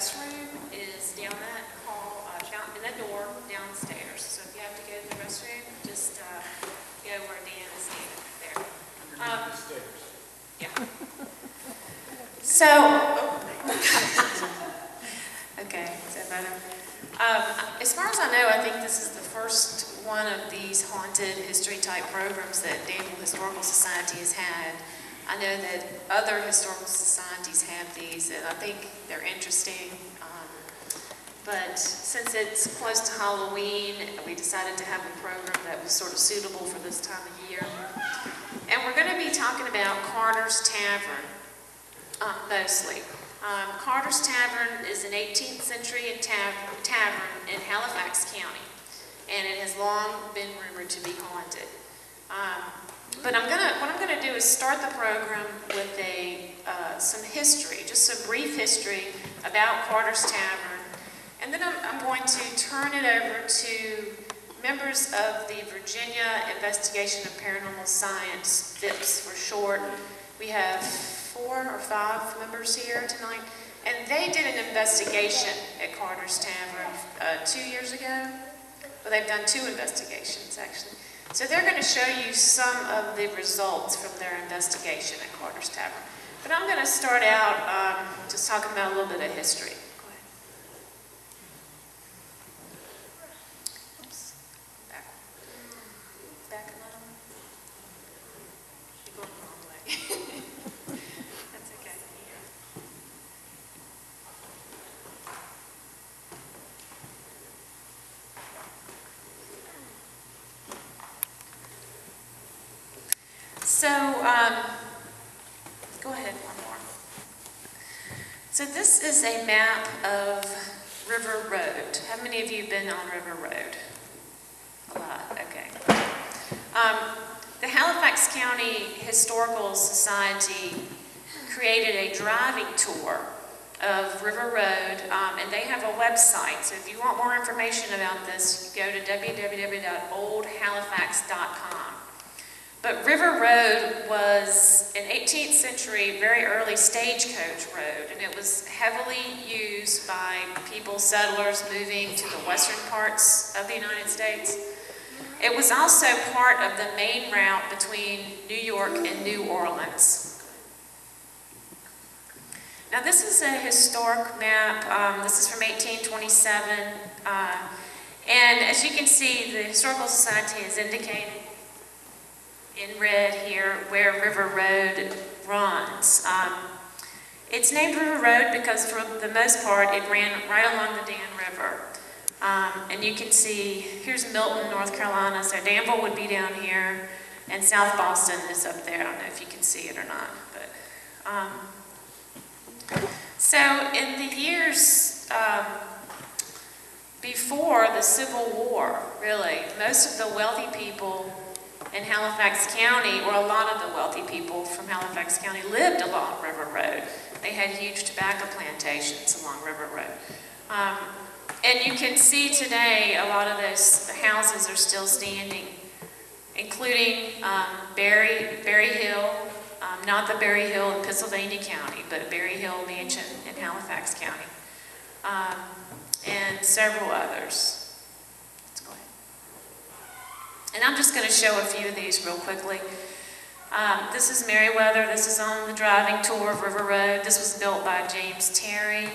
restroom is down that hall, in that door downstairs. So if you have to go to the restroom, just go where Dan is standing there. Underneath the stairs. Yeah. So, okay, is that better? As far as I know, I think this is the first one of these haunted history type programs that Danville Historical Society has had. I know that other historical societies have these, and I think they're interesting. But since it's close to Halloween, we decided to have a program that was sort of suitable for this time of year. And we're going to be talking about Carter's Tavern, mostly. Carter's Tavern is an 18th century tavern in Halifax County, and it has long been rumored to be haunted. But what I'm going to do is start the program with some history, just some brief history about Carter's Tavern. And then I'm going to turn it over to members of the Virginia Investigation of Paranormal Science, VIPS for short. We have 4 or 5 members here tonight, and they did an investigation at Carter's Tavern 2 years ago. Well, they've done 2 investigations, actually. So they're going to show you some of the results from their investigation at Carter's Tavern. But I'm going to start out just talking about a little bit of history. So, go ahead, one more. So this is a map of River Road. How many of you have been on River Road? A lot, okay. The Halifax County Historical Society created a driving tour of River Road, and they have a website. So if you want more information about this, go to www.oldhalifax.com. But River Road was an 18th century, very early stagecoach road, and it was heavily used by people, settlers moving to the western parts of the United States. It was also part of the main route between New York and New Orleans. Now this is a historic map. This is from 1827, and as you can see, the Historical Society has indicated in red here where River Road runs. It's named River Road because for the most part it ran right along the Dan River. And you can see, here's Milton, North Carolina, so Danville would be down here, and South Boston is up there. I don't know if you can see it or not. But so in the years before the Civil War, really, most of the wealthy people in Halifax County, or a lot of the wealthy people from Halifax County, lived along River Road. They had huge tobacco plantations along River Road. And you can see today a lot of those houses are still standing, including Berry Hill, not the Berry Hill in Pennsylvania County, but Berry Hill Mansion in Halifax County, and several others. And I'm just going to show a few of these real quickly. This is Meriwether. This is on the driving tour of River Road. This was built by James Terry,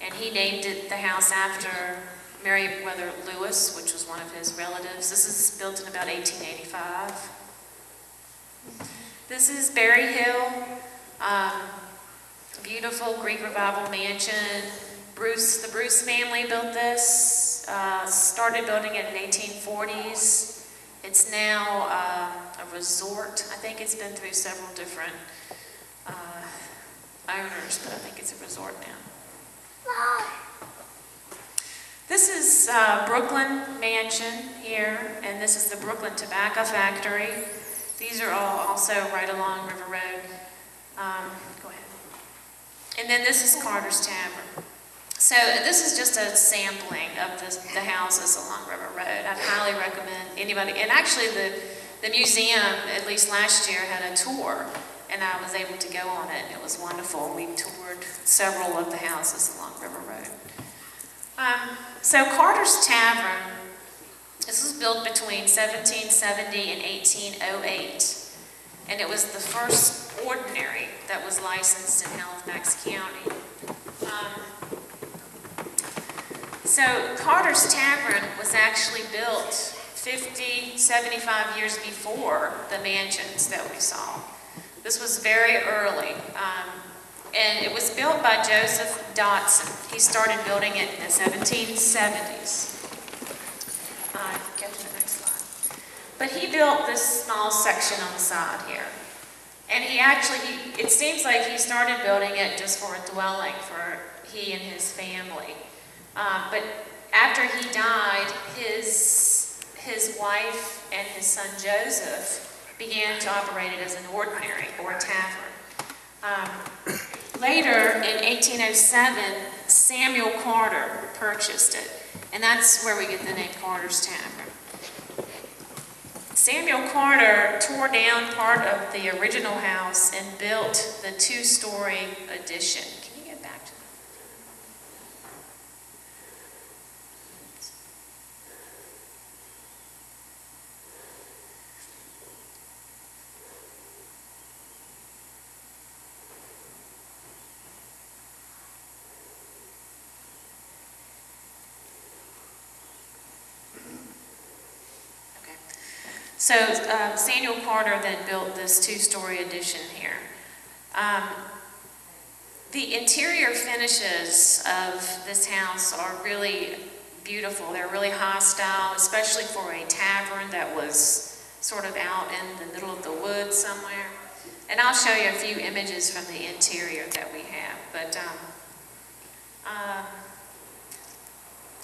and he named it the house after Meriwether Lewis, which was one of his relatives. This is built in about 1885. This is Berry Hill, beautiful Greek Revival mansion. The Bruce family built this, started building it in the 1840s. It's now a resort. I think it's been through several different owners, but I think it's a resort now. This is Brooklyn Mansion here, and this is the Brooklyn Tobacco Factory. These are all also right along River Road. Go ahead. And then this is Carter's Tavern. So this is just a sampling of the houses along River Road. I'd highly recommend anybody, and actually the museum, at least last year, had a tour and I was able to go on it, and it was wonderful. We toured several of the houses along River Road. So Carter's Tavern, this was built between 1770 and 1808, and it was the first ordinary that was licensed in Halifax County. So Carter's Tavern was actually built 50, 75 years before the mansions that we saw. This was very early, and it was built by Joseph Dotson. He started building it in the 1770s. Go to the next slide. But he built this small section on the side here. And it seems like he started building it just for a dwelling for he and his family. But after he died, his wife and his son Joseph began to operate it as an ordinary or a tavern. Later, in 1807, Samuel Carter purchased it, and that's where we get the name Carter's Tavern. Samuel Carter tore down part of the original house and built the two-story addition. Can you get back to that? So Samuel Carter then built this two-story addition here. The interior finishes of this house are really beautiful. They're really high style, especially for a tavern that was sort of out in the middle of the woods somewhere. And I'll show you a few images from the interior that we have. But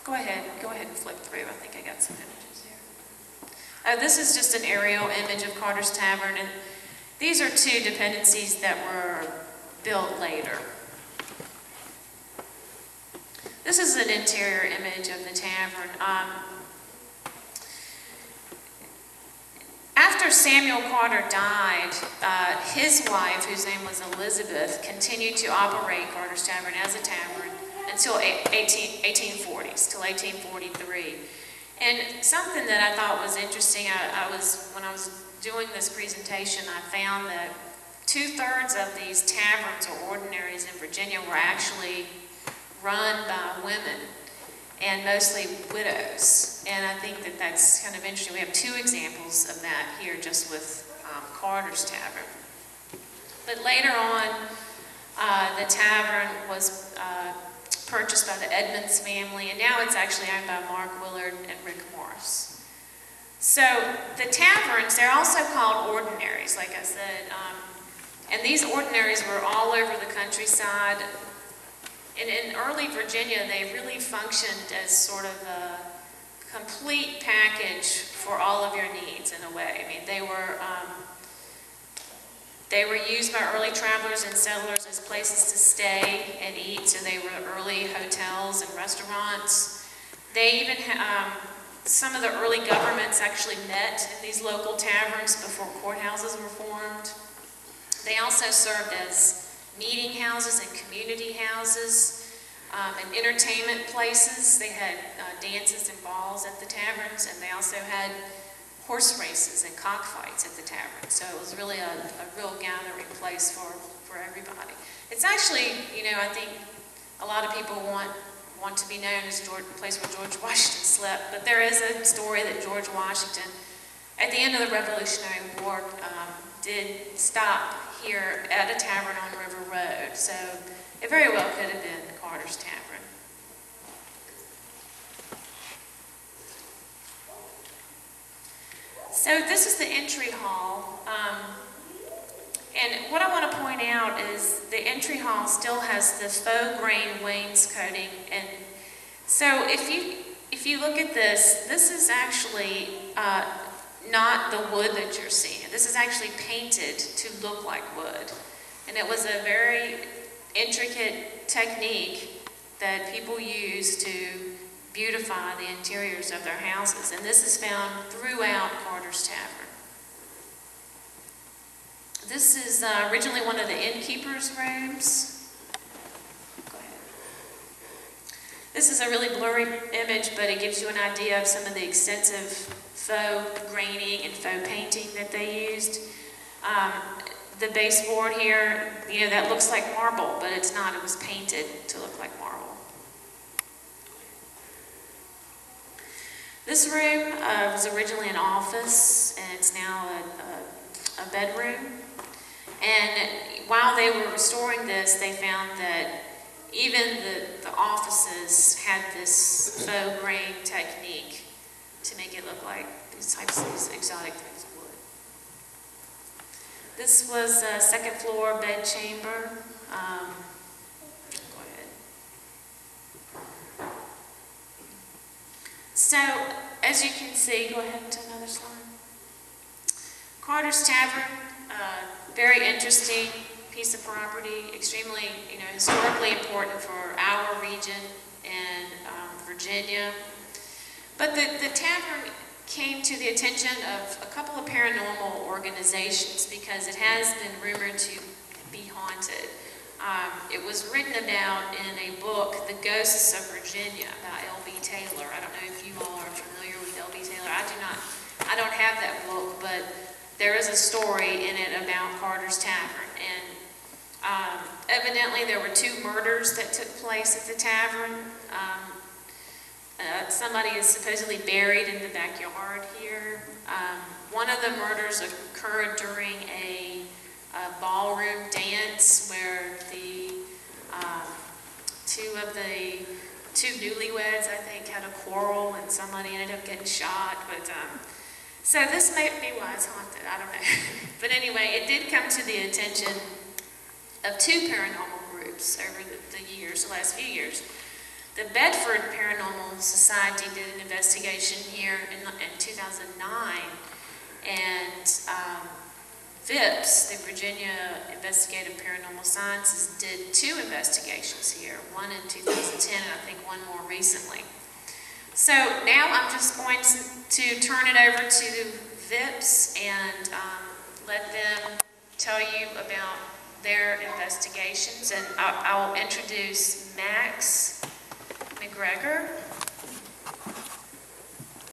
go ahead and flip through. I think I got some images here. This is just an aerial image of Carter's Tavern, and these are two dependencies that were built later. This is an interior image of the tavern. After Samuel Carter died, his wife, whose name was Elizabeth, continued to operate Carter's Tavern as a tavern until 1840s, till 1843. And something that I thought was interesting, when I was doing this presentation, I found that 2/3 of these taverns or ordinaries in Virginia were actually run by women, and mostly widows. And I think that that's kind of interesting. We have two examples of that here just with Carter's Tavern. But later on, the tavern was purchased by the Edmonds family, and now it's actually owned by Mark Willard and Rick Morris. So the taverns, they're also called ordinaries, like I said, and these ordinaries were all over the countryside. And in early Virginia, they really functioned as sort of a complete package for all of your needs in a way. I mean, they were used by early travelers and settlers as places to stay and eat, so they were early hotels and restaurants. They even, some of the early governments actually met in these local taverns before courthouses were formed. They also served as meeting houses and community houses and entertainment places. They had dances and balls at the taverns, and they also had horse races and cockfights at the tavern. So it was really a real gathering place for everybody. It's actually, I think a lot of people want to be known as the place where George Washington slept, but there is a story that George Washington, at the end of the Revolutionary War, did stop here at a tavern on River Road. So it very well could have been Carter's Tavern. So this is the entry hall, and what I want to point out is the entry hall still has the faux grain wainscoting, and so if you look at this, this is actually not the wood that you're seeing. This is actually painted to look like wood, and it was a very intricate technique that people used to beautify the interiors of their houses, and this is found throughout Carter's Tavern. This is originally one of the innkeeper's rooms. Go ahead. This is a really blurry image, but it gives you an idea of some of the extensive faux graining and faux painting that they used. The baseboard here, you know, that looks like marble, but it's not. It was painted to look like marble. This room was originally an office, and it's now a bedroom. And while they were restoring this, they found that even the offices had this faux grain technique to make it look like these exotic things of wood. This was a second floor bed chamber. Go ahead. So, as you can see, go ahead to another slide. Carter's Tavern, very interesting piece of property, extremely, historically important for our region and Virginia. But the tavern came to the attention of a couple of paranormal organizations because it has been rumored to be haunted. It was written about in a book, The Ghosts of Virginia, about L.B. Taylor. I don't know if you all are familiar with L.B. Taylor. I don't have that book, but there is a story in it about Carter's Tavern. And evidently there were 2 murders that took place at the tavern. Somebody is supposedly buried in the backyard here. One of the murders occurred during a ballroom dance where the 2 newlyweds, I think, had a quarrel and somebody ended up getting shot. But so this may be why it's haunted. I don't know. But anyway, it did come to the attention of 2 paranormal groups over the last few years. The Bedford Paranormal Society did an investigation here in 2009, and VIPS, the Virginia Investigative Paranormal Sciences, did 2 investigations here, one in 2010 and I think one more recently. So now I'm just going to turn it over to VIPS and let them tell you about their investigations, and I'll introduce Max McGregor.